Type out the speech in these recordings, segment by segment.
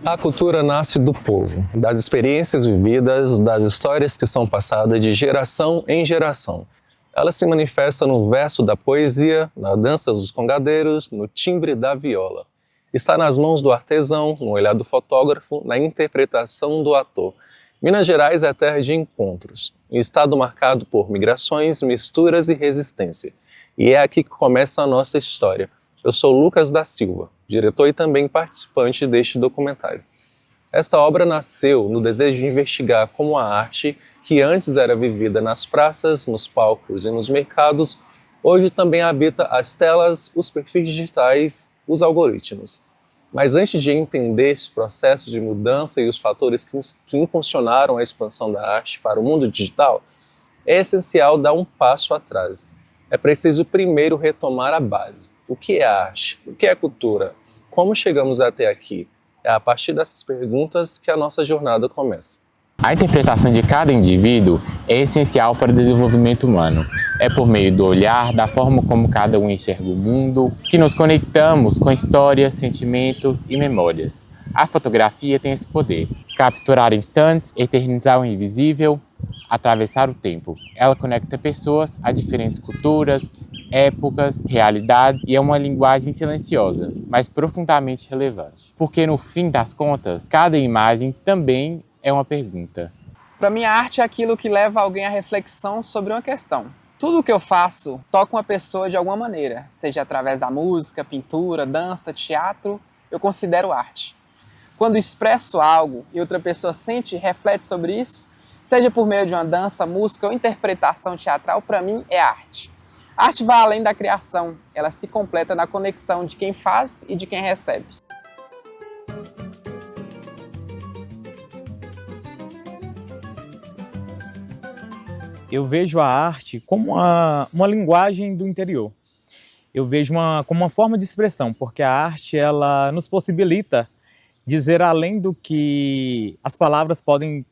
A cultura nasce do povo, das experiências vividas, das histórias que são passadas de geração em geração. Ela se manifesta no verso da poesia, na dança dos congadeiros, no timbre da viola. Está nas mãos do artesão, no olhar do fotógrafo, na interpretação do ator. Minas Gerais é terra de encontros, um estado marcado por migrações, misturas e resistência. E é aqui que começa a nossa história. Eu sou Lucas da Silva, diretor e também participante deste documentário. Esta obra nasceu no desejo de investigar como a arte, que antes era vivida nas praças, nos palcos e nos mercados, hoje também habita as telas, os perfis digitais, os algoritmos. Mas antes de entender esse processo de mudança e os fatores que impulsionaram a expansão da arte para o mundo digital, é essencial dar um passo atrás. É preciso primeiro retomar a base. O que é arte? O que é cultura? Como chegamos até aqui? É a partir dessas perguntas que a nossa jornada começa. A interpretação de cada indivíduo é essencial para o desenvolvimento humano. É por meio do olhar, da forma como cada um enxerga o mundo, que nos conectamos com histórias, sentimentos e memórias. A fotografia tem esse poder: capturar instantes, eternizar o invisível, atravessar o tempo. Ela conecta pessoas a diferentes culturas, épocas, realidades, e é uma linguagem silenciosa, mas profundamente relevante. Porque no fim das contas, cada imagem também é uma pergunta. Para mim, a arte é aquilo que leva alguém à reflexão sobre uma questão. Tudo o que eu faço toca uma pessoa de alguma maneira, seja através da música, pintura, dança, teatro, eu considero arte. Quando expresso algo e outra pessoa sente e reflete sobre isso, seja por meio de uma dança, música ou interpretação teatral, para mim é arte. A arte vai além da criação, ela se completa na conexão de quem faz e de quem recebe. Eu vejo a arte como uma linguagem do interior. Eu vejo como uma forma de expressão, porque a arte ela nos possibilita dizer além do que as palavras podem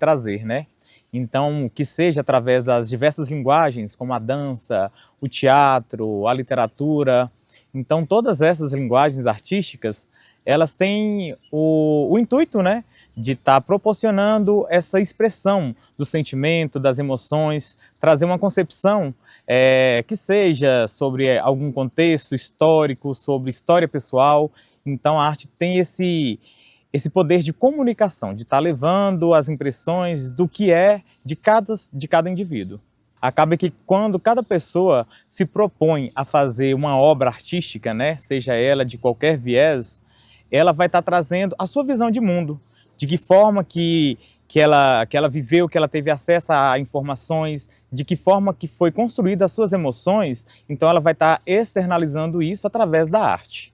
trazer, né? Então, que seja através das diversas linguagens, como a dança, o teatro, a literatura. Então, todas essas linguagens artísticas, elas têm o intuito, né, de estar proporcionando essa expressão do sentimento, das emoções, trazer uma concepção que seja sobre algum contexto histórico, sobre história pessoal. Então, a arte tem esse poder de comunicação, de estar levando as impressões do que é de cada indivíduo. Acaba que quando cada pessoa se propõe a fazer uma obra artística, né, seja ela de qualquer viés, ela vai estar trazendo a sua visão de mundo, de que forma que ela viveu, que ela teve acesso a informações, de que forma que foi construída as suas emoções, então ela vai estar externalizando isso através da arte.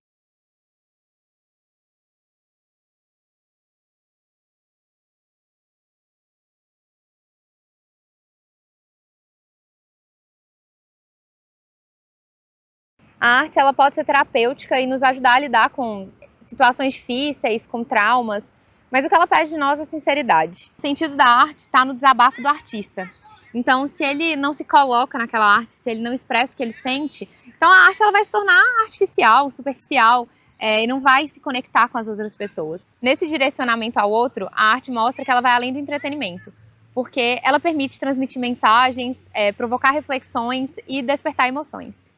A arte ela pode ser terapêutica e nos ajudar a lidar com situações difíceis, com traumas, mas o que ela pede de nós é sinceridade. O sentido da arte está no desabafo do artista. Então, se ele não se coloca naquela arte, se ele não expressa o que ele sente, então a arte ela vai se tornar artificial, superficial, e não vai se conectar com as outras pessoas. Nesse direcionamento ao outro, a arte mostra que ela vai além do entretenimento, porque ela permite transmitir mensagens, provocar reflexões e despertar emoções.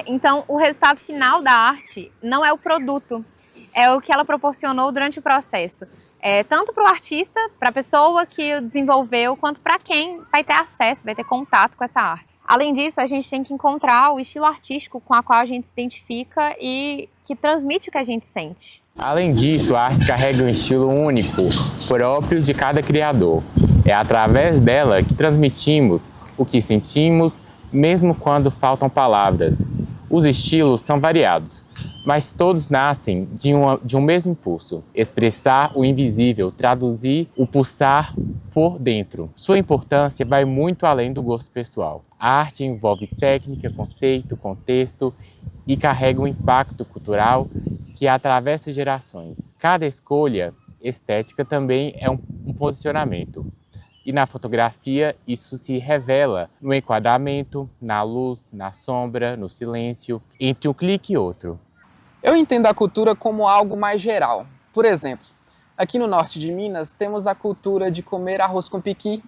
Então, o resultado final da arte não é o produto, é o que ela proporcionou durante o processo. Tanto para o artista, para a pessoa que o desenvolveu, quanto para quem vai ter acesso, vai ter contato com essa arte. Além disso, a gente tem que encontrar o estilo artístico com o qual a gente se identifica e que transmite o que a gente sente. Além disso, a arte carrega um estilo único, próprio de cada criador. É através dela que transmitimos o que sentimos, mesmo quando faltam palavras. Os estilos são variados, mas todos nascem de um mesmo impulso: expressar o invisível, traduzir o pulsar por dentro. Sua importância vai muito além do gosto pessoal. A arte envolve técnica, conceito, contexto e carrega um impacto cultural que atravessa gerações. Cada escolha estética também é um posicionamento. E na fotografia, isso se revela no enquadramento, na luz, na sombra, no silêncio, entre um clique e outro. Eu entendo a cultura como algo mais geral. Por exemplo, aqui no norte de Minas temos a cultura de comer arroz com piqui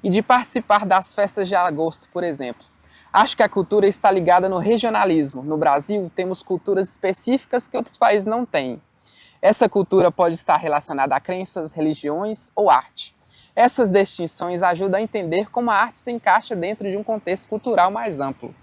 e de participar das festas de agosto, por exemplo. Acho que a cultura está ligada no regionalismo. No Brasil, temos culturas específicas que outros países não têm. Essa cultura pode estar relacionada a crenças, religiões ou arte. Essas distinções ajudam a entender como a arte se encaixa dentro de um contexto cultural mais amplo.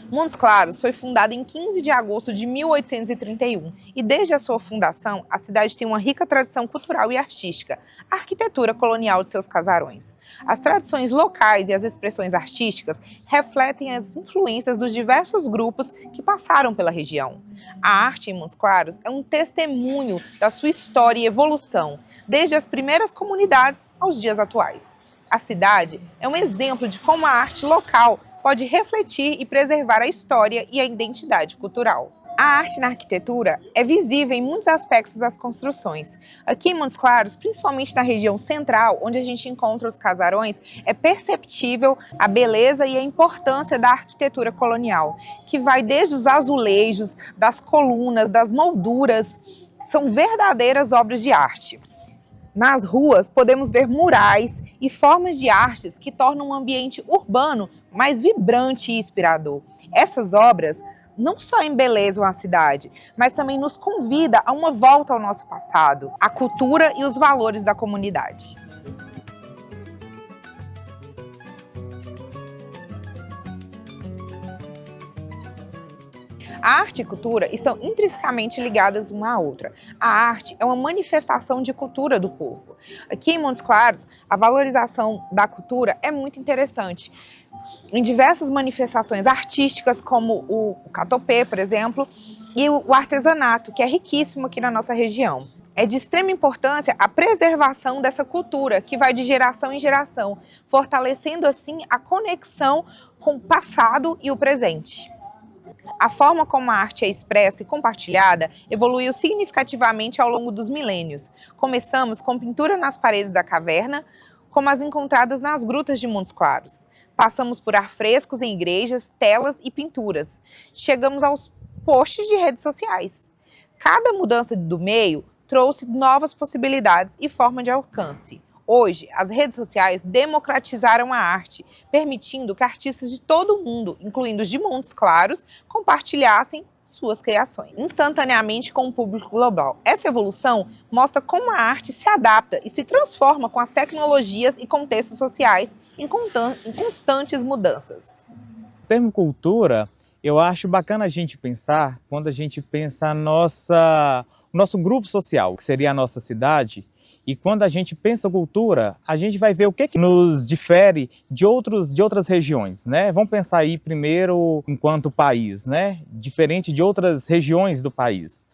Montes Claros foi fundada em 15 de agosto de 1831 e desde a sua fundação a cidade tem uma rica tradição cultural e artística, a arquitetura colonial de seus casarões. As tradições locais e as expressões artísticas refletem as influências dos diversos grupos que passaram pela região. A arte em Montes Claros é um testemunho da sua história e evolução, desde as primeiras comunidades aos dias atuais. A cidade é um exemplo de como a arte local pode refletir e preservar a história e a identidade cultural. A arte na arquitetura é visível em muitos aspectos das construções. Aqui em Montes Claros, principalmente na região central, onde a gente encontra os casarões, é perceptível a beleza e a importância da arquitetura colonial, que vai desde os azulejos, das colunas, das molduras, são verdadeiras obras de arte. Nas ruas, podemos ver murais e formas de artes que tornam o ambiente urbano mais vibrante e inspirador. Essas obras não só embelezam a cidade, mas também nos convida a uma volta ao nosso passado, à cultura e os valores da comunidade. A arte e cultura estão intrinsecamente ligadas uma à outra. A arte é uma manifestação de cultura do povo. Aqui em Montes Claros, a valorização da cultura é muito interessante. Em diversas manifestações artísticas, como o catopê, por exemplo, e o artesanato, que é riquíssimo aqui na nossa região. É de extrema importância a preservação dessa cultura, que vai de geração em geração, fortalecendo assim a conexão com o passado e o presente. A forma como a arte é expressa e compartilhada evoluiu significativamente ao longo dos milênios. Começamos com pintura nas paredes da caverna, como as encontradas nas grutas de Montes Claros. Passamos por afrescos em igrejas, telas e pinturas. Chegamos aos posts de redes sociais. Cada mudança do meio trouxe novas possibilidades e forma de alcance. Hoje, as redes sociais democratizaram a arte, permitindo que artistas de todo o mundo, incluindo os de Montes Claros, compartilhassem suas criações, instantaneamente com o público global. Essa evolução mostra como a arte se adapta e se transforma com as tecnologias e contextos sociais em constantes mudanças. O termo cultura, eu acho bacana a gente pensar quando a gente pensa no nosso grupo social, que seria a nossa cidade. E quando a gente pensa cultura, a gente vai ver o que nos difere de outras regiões, né? Vamos pensar aí primeiro enquanto país, né? Diferente de outras regiões do país.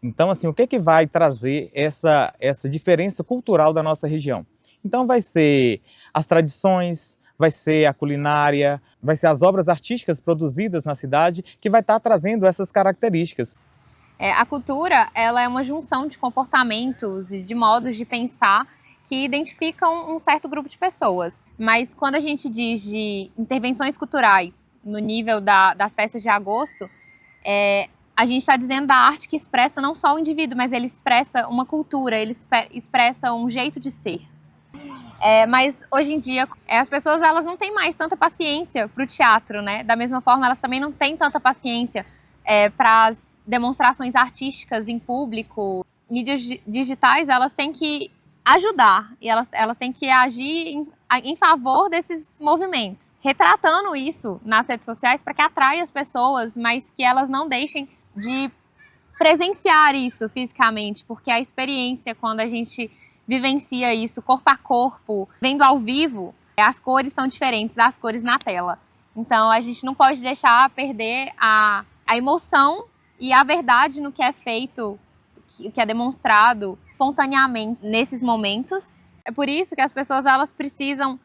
Então, assim, o que vai trazer essa diferença cultural da nossa região? Então vai ser as tradições, vai ser a culinária, vai ser as obras artísticas produzidas na cidade que vai estar trazendo essas características. A cultura, ela é uma junção de comportamentos e de modos de pensar que identificam um certo grupo de pessoas. Mas quando a gente diz de intervenções culturais no nível das festas de agosto, a gente está dizendo da arte que expressa não só o indivíduo, mas ele expressa uma cultura, ele expressa um jeito de ser. Mas hoje em dia as pessoas elas não têm mais tanta paciência para o teatro, né? Da mesma forma, elas também não têm tanta paciência para as demonstrações artísticas em público. Mídias digitais, elas têm que ajudar e elas têm que agir em favor desses movimentos, retratando isso nas redes sociais para que atraia as pessoas, mas que elas não deixem de presenciar isso fisicamente, porque a experiência, quando a gente vivencia isso corpo a corpo, vendo ao vivo, as cores são diferentes das cores na tela. Então a gente não pode deixar perder a emoção e a verdade no que é feito, que é demonstrado espontaneamente nesses momentos. É por isso que as pessoas elas precisam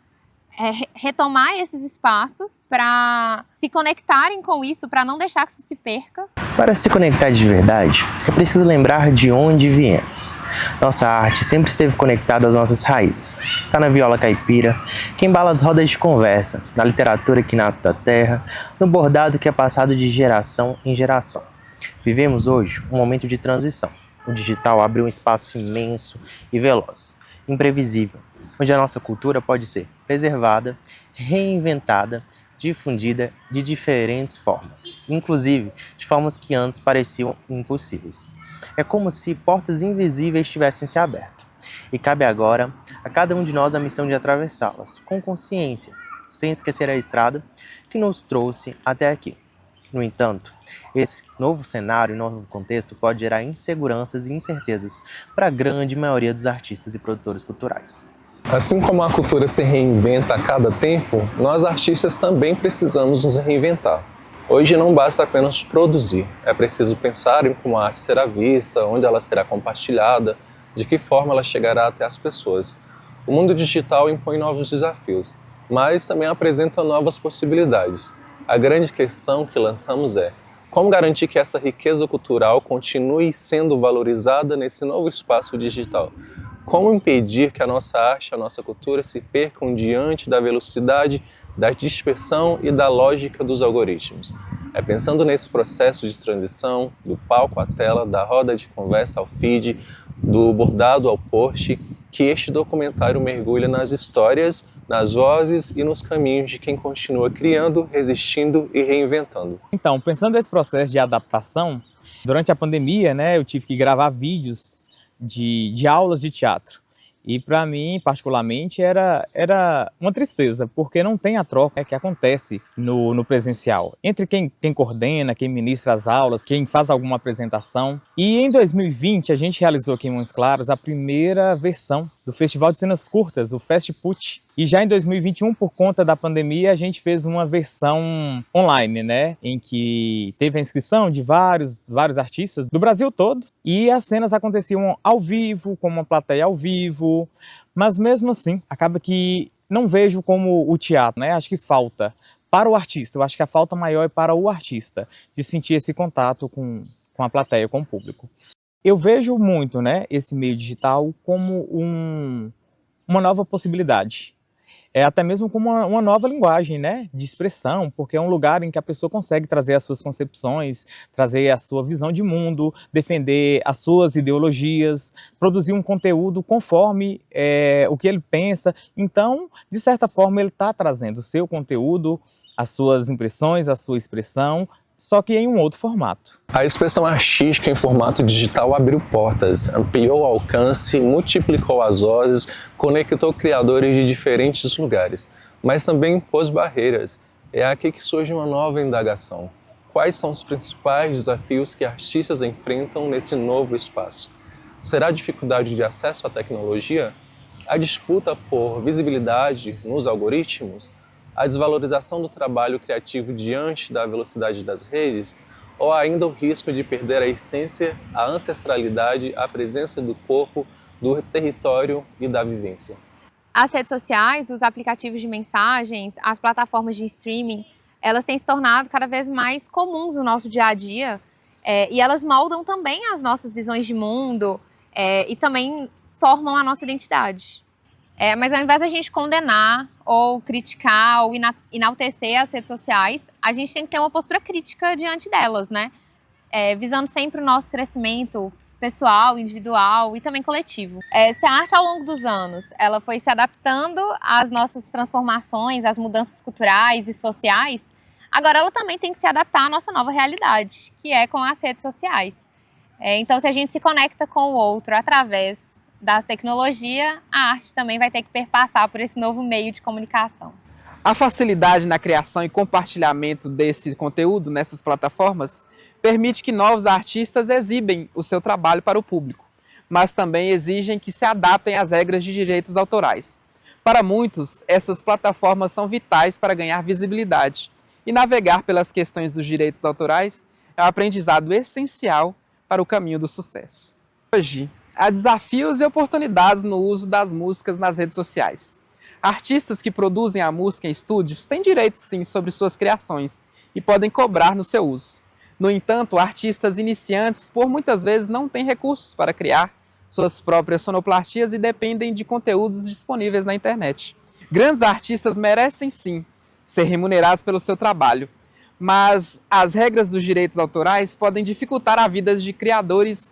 retomar esses espaços para se conectarem com isso, para não deixar que isso se perca. Para se conectar de verdade, é preciso lembrar de onde viemos. Nossa arte sempre esteve conectada às nossas raízes. Está na viola caipira, que embala as rodas de conversa, na literatura que nasce da terra, no bordado que é passado de geração em geração. Vivemos hoje um momento de transição. O digital abre um espaço imenso e veloz, imprevisível, onde a nossa cultura pode ser preservada, reinventada, difundida de diferentes formas, inclusive de formas que antes pareciam impossíveis. É como se portas invisíveis tivessem se aberto, e cabe agora a cada um de nós a missão de atravessá-las, com consciência, sem esquecer a estrada que nos trouxe até aqui. No entanto, esse novo cenário e novo contexto pode gerar inseguranças e incertezas para a grande maioria dos artistas e produtores culturais. Assim como a cultura se reinventa a cada tempo, nós artistas também precisamos nos reinventar. Hoje não basta apenas produzir, é preciso pensar em como a arte será vista, onde ela será compartilhada, de que forma ela chegará até as pessoas. O mundo digital impõe novos desafios, mas também apresenta novas possibilidades. A grande questão que lançamos é: como garantir que essa riqueza cultural continue sendo valorizada nesse novo espaço digital? Como impedir que a nossa arte, a nossa cultura se percam diante da velocidade, da dispersão e da lógica dos algoritmos? É pensando nesse processo de transição, do palco à tela, da roda de conversa ao feed, do bordado ao post, que este documentário mergulha nas histórias, nas vozes e nos caminhos de quem continua criando, resistindo e reinventando. Então, pensando nesse processo de adaptação, durante a pandemia, eu tive que gravar vídeos de aulas de teatro. E para mim, particularmente, era uma tristeza, porque não tem a troca que acontece no presencial. Entre quem coordena, quem ministra as aulas, quem faz alguma apresentação. E em 2020, a gente realizou aqui em Montes Claros a primeira versão do Festival de Cenas Curtas, o Festput. E já em 2021, por conta da pandemia, a gente fez uma versão online, em que teve a inscrição de vários artistas do Brasil todo. E as cenas aconteciam ao vivo, com uma plateia ao vivo. Mas mesmo assim, acaba que não vejo como o teatro, Acho que falta para o artista. Eu acho que a falta maior é para o artista, de sentir esse contato com a plateia, com o público. Eu vejo muito, esse meio digital como uma nova possibilidade. Até mesmo como uma nova linguagem, de expressão, porque é um lugar em que a pessoa consegue trazer as suas concepções, trazer a sua visão de mundo, defender as suas ideologias, produzir um conteúdo conforme o que ele pensa. Então, de certa forma, ele está trazendo o seu conteúdo, as suas impressões, a sua expressão, só que em um outro formato. A expressão artística em formato digital abriu portas, ampliou o alcance, multiplicou as vozes, conectou criadores de diferentes lugares, mas também impôs barreiras. É aqui que surge uma nova indagação. Quais são os principais desafios que artistas enfrentam nesse novo espaço? Será a dificuldade de acesso à tecnologia? A disputa por visibilidade nos algoritmos? A desvalorização do trabalho criativo diante da velocidade das redes, ou ainda o risco de perder a essência, a ancestralidade, a presença do corpo, do território e da vivência? As redes sociais, os aplicativos de mensagens, as plataformas de streaming, elas têm se tornado cada vez mais comuns no nosso dia a dia, e elas moldam também as nossas visões de mundo e também formam a nossa identidade. Mas ao invés de a gente condenar ou criticar ou enaltecer as redes sociais, a gente tem que ter uma postura crítica diante delas, visando sempre o nosso crescimento pessoal, individual e também coletivo. Se a arte ao longo dos anos ela foi se adaptando às nossas transformações, às mudanças culturais e sociais, agora ela também tem que se adaptar à nossa nova realidade, que é com as redes sociais. Então, se a gente se conecta com o outro através da tecnologia, a arte também vai ter que perpassar por esse novo meio de comunicação. A facilidade na criação e compartilhamento desse conteúdo nessas plataformas permite que novos artistas exibem o seu trabalho para o público, mas também exigem que se adaptem às regras de direitos autorais. Para muitos, essas plataformas são vitais para ganhar visibilidade, e navegar pelas questões dos direitos autorais é um aprendizado essencial para o caminho do sucesso. Hoje, há desafios e oportunidades no uso das músicas nas redes sociais. Artistas que produzem a música em estúdios têm direito sim sobre suas criações e podem cobrar no seu uso. No entanto, artistas iniciantes por muitas vezes não têm recursos para criar suas próprias sonoplastias e dependem de conteúdos disponíveis na internet. Grandes artistas merecem sim ser remunerados pelo seu trabalho, mas as regras dos direitos autorais podem dificultar a vida de criadores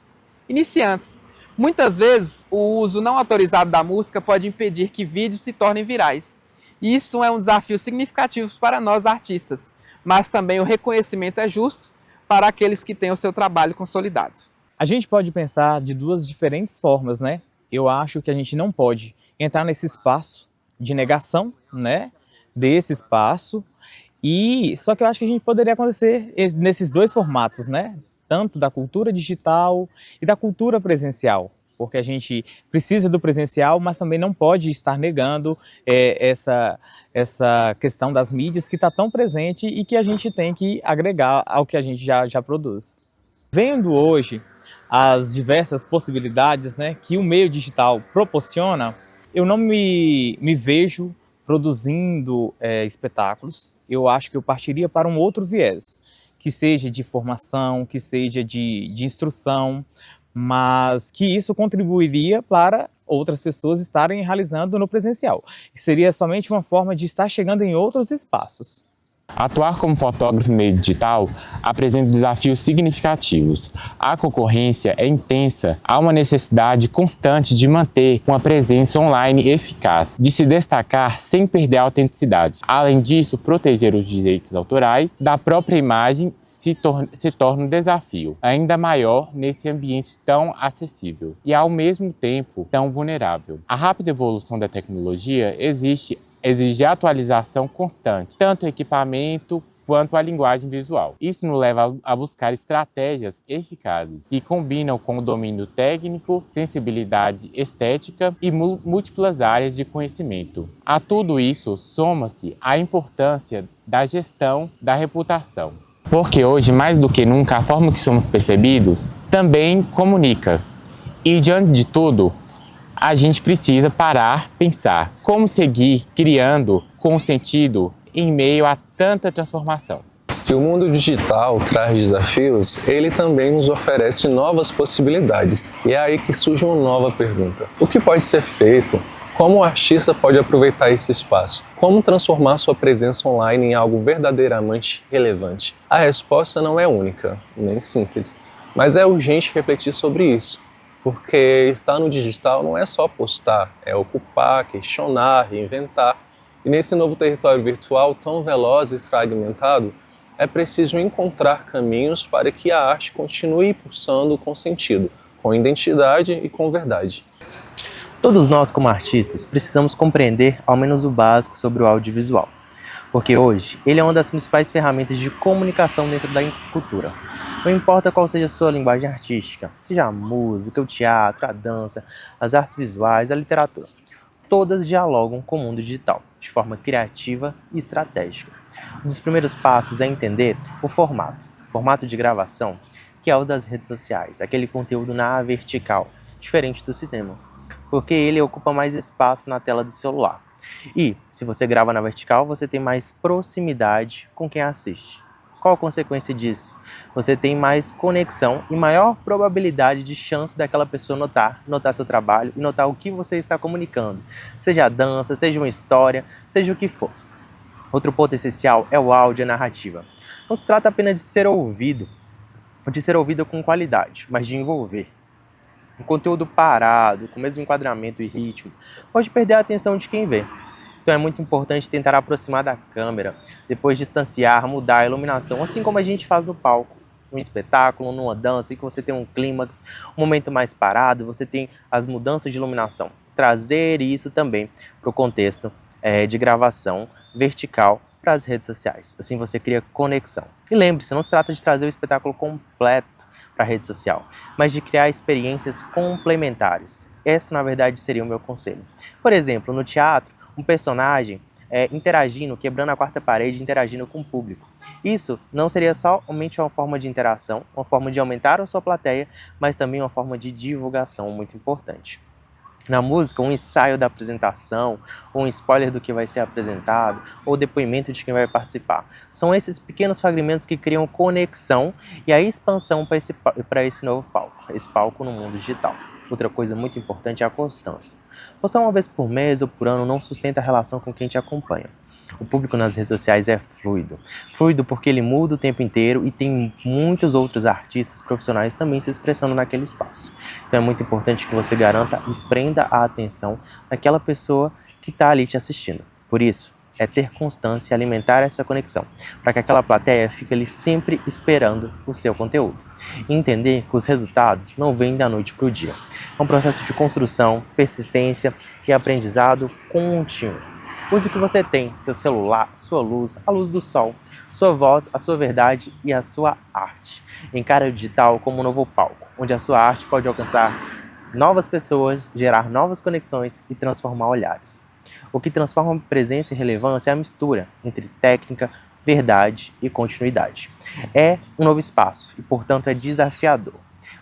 iniciantes. Muitas vezes, o uso não autorizado da música pode impedir que vídeos se tornem virais. E isso é um desafio significativo para nós artistas, mas também o reconhecimento é justo para aqueles que têm o seu trabalho consolidado. A gente pode pensar de duas diferentes formas, né? Eu acho que a gente não pode entrar nesse espaço de negação, né, desse espaço, e só que eu acho que a gente poderia acontecer nesses dois formatos, né? Tanto da cultura digital e da cultura presencial, porque a gente precisa do presencial, mas também não pode estar negando essa questão das mídias que está tão presente e que a gente tem que agregar ao que a gente já produz. Vendo hoje as diversas possibilidades, né, que o meio digital proporciona, eu não me vejo produzindo espetáculos. Eu acho que eu partiria para um outro viés, que seja de formação, que seja de instrução, mas que isso contribuiria para outras pessoas estarem realizando no presencial. Seria somente uma forma de estar chegando em outros espaços. Atuar como fotógrafo no meio digital apresenta desafios significativos. A concorrência é intensa, há uma necessidade constante de manter uma presença online eficaz, de se destacar sem perder a autenticidade. Além disso, proteger os direitos autorais da própria imagem se torna um desafio ainda maior nesse ambiente tão acessível e, ao mesmo tempo, tão vulnerável. A rápida evolução da tecnologia exige atualização constante, tanto o equipamento quanto a linguagem visual. Isso nos leva a buscar estratégias eficazes que combinam com o domínio técnico, sensibilidade estética e múltiplas áreas de conhecimento. A tudo isso soma-se a importância da gestão da reputação. Porque hoje, mais do que nunca, a forma que somos percebidos também comunica. E, diante de tudo, a gente precisa parar, pensar como seguir criando com sentido em meio a tanta transformação. Se o mundo digital traz desafios, ele também nos oferece novas possibilidades. E é aí que surge uma nova pergunta. O que pode ser feito? Como o artista pode aproveitar esse espaço? Como transformar sua presença online em algo verdadeiramente relevante? A resposta não é única, nem simples, mas é urgente refletir sobre isso. Porque estar no digital não é só postar, é ocupar, questionar, reinventar. E nesse novo território virtual tão veloz e fragmentado, é preciso encontrar caminhos para que a arte continue pulsando com sentido, com identidade e com verdade. Todos nós, como artistas, precisamos compreender ao menos o básico sobre o audiovisual, porque hoje ele é uma das principais ferramentas de comunicação dentro da cultura. Não importa qual seja a sua linguagem artística, seja a música, o teatro, a dança, as artes visuais, a literatura, todas dialogam com o mundo digital, de forma criativa e estratégica. Um dos primeiros passos é entender o formato de gravação, que é o das redes sociais, aquele conteúdo na vertical, diferente do cinema, porque ele ocupa mais espaço na tela do celular. E, se você grava na vertical, você tem mais proximidade com quem assiste. Qual a consequência disso? Você tem mais conexão e maior probabilidade de chance daquela pessoa notar seu trabalho e notar o que você está comunicando. Seja a dança, seja uma história, seja o que for. Outro ponto essencial é o áudio e a narrativa. Não se trata apenas de ser ouvido com qualidade, mas de envolver. Um conteúdo parado, com o mesmo enquadramento e ritmo, pode perder a atenção de quem vê. Então é muito importante tentar aproximar da câmera, depois distanciar, mudar a iluminação, assim como a gente faz no palco, num espetáculo, numa dança, em que você tem um clímax, um momento mais parado, você tem as mudanças de iluminação. Trazer isso também para o contexto de gravação vertical para as redes sociais. Assim você cria conexão. E lembre-se, não se trata de trazer o espetáculo completo para a rede social, mas de criar experiências complementares. Esse, na verdade, seria o meu conselho. Por exemplo, no teatro, um personagem interagindo, quebrando a quarta parede, interagindo com o público. Isso não seria somente uma forma de interação, uma forma de aumentar a sua plateia, mas também uma forma de divulgação muito importante. Na música, um ensaio da apresentação, um spoiler do que vai ser apresentado, ou depoimento de quem vai participar. São esses pequenos fragmentos que criam conexão e a expansão para esse novo palco, esse palco no mundo digital. Outra coisa muito importante é a constância. Postar uma vez por mês ou por ano não sustenta a relação com quem te acompanha. O público nas redes sociais é fluido. Fluido porque ele muda o tempo inteiro e tem muitos outros artistas profissionais também se expressando naquele espaço. Então é muito importante que você garanta e prenda a atenção daquela pessoa que está ali te assistindo. Por isso, é ter constância e alimentar essa conexão, para que aquela plateia fique ali sempre esperando o seu conteúdo. E entender que os resultados não vêm da noite para o dia. É um processo de construção, persistência e aprendizado contínuo. Use o que você tem, seu celular, sua luz, a luz do sol, sua voz, a sua verdade e a sua arte. Encare o digital como um novo palco, onde a sua arte pode alcançar novas pessoas, gerar novas conexões e transformar olhares. O que transforma presença e relevância é a mistura entre técnica, verdade e continuidade. É um novo espaço e, portanto, é desafiador,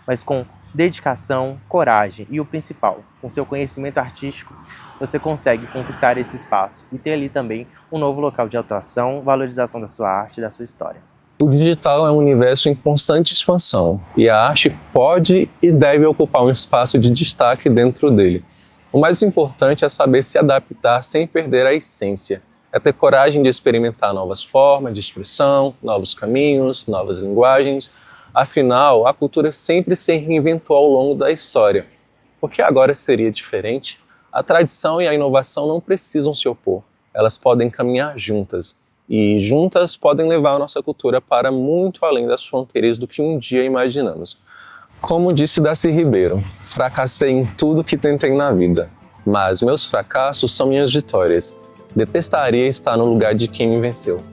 mas com dedicação, coragem e o principal, com seu conhecimento artístico, você consegue conquistar esse espaço e ter ali também um novo local de atuação, valorização da sua arte e da sua história. O digital é um universo em constante expansão e a arte pode e deve ocupar um espaço de destaque dentro dele. O mais importante é saber se adaptar sem perder a essência. É ter coragem de experimentar novas formas de expressão, novos caminhos, novas linguagens. Afinal, a cultura sempre se reinventou ao longo da história. Por que agora seria diferente? A tradição e a inovação não precisam se opor. Elas podem caminhar juntas. E juntas podem levar a nossa cultura para muito além das fronteiras do que um dia imaginamos. Como disse Darcy Ribeiro, fracassei em tudo que tentei na vida, mas meus fracassos são minhas vitórias. Detestaria estar no lugar de quem me venceu.